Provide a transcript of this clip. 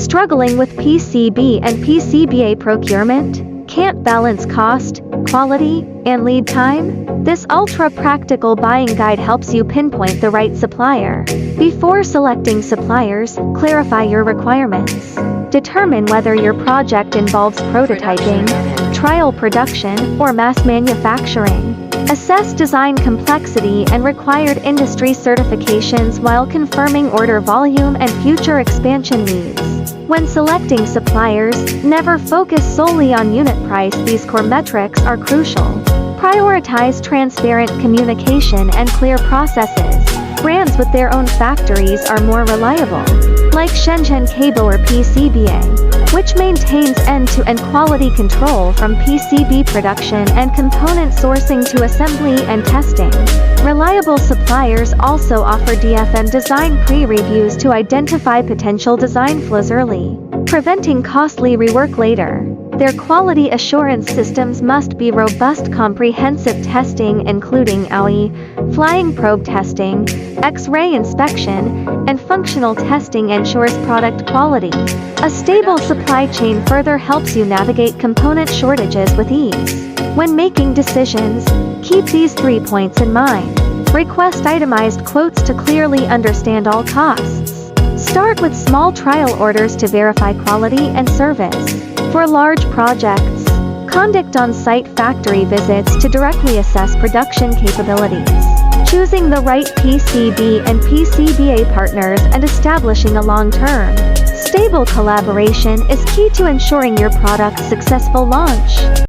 Struggling with PCB and PCBA procurement? Can't balance cost, quality, and lead time? This ultra-practical buying guide helps you pinpoint the right supplier. Before selecting suppliers, clarify your requirements. Determine whether your project involves prototyping, trial production, or mass manufacturing. Assess design complexity and required industry certifications while confirming order volume and future expansion needs. When selecting suppliers, never focus solely on unit price. These core metrics are crucial. Prioritize transparent communication and clear processes. Brands with their own factories are more reliable, like Shenzhen Kaboer PCBA, which maintains end-to-end quality control from PCB production and component sourcing to assembly and testing. Reliable suppliers also offer DFM design pre-reviews to identify potential design flaws early, preventing costly rework later. Their quality assurance systems must be robust. Comprehensive testing including OE, flying probe testing, X-ray inspection, and functional testing ensures product quality. A stable supply chain further helps you navigate component shortages with ease. When making decisions, keep these 3 points in mind. Request itemized quotes to clearly understand all costs. Start with small trial orders to verify quality and service. For large projects, conduct on-site factory visits to directly assess production capabilities. Choosing the right PCB and PCBA partners and establishing a long-term, stable collaboration is key to ensuring your product's successful launch.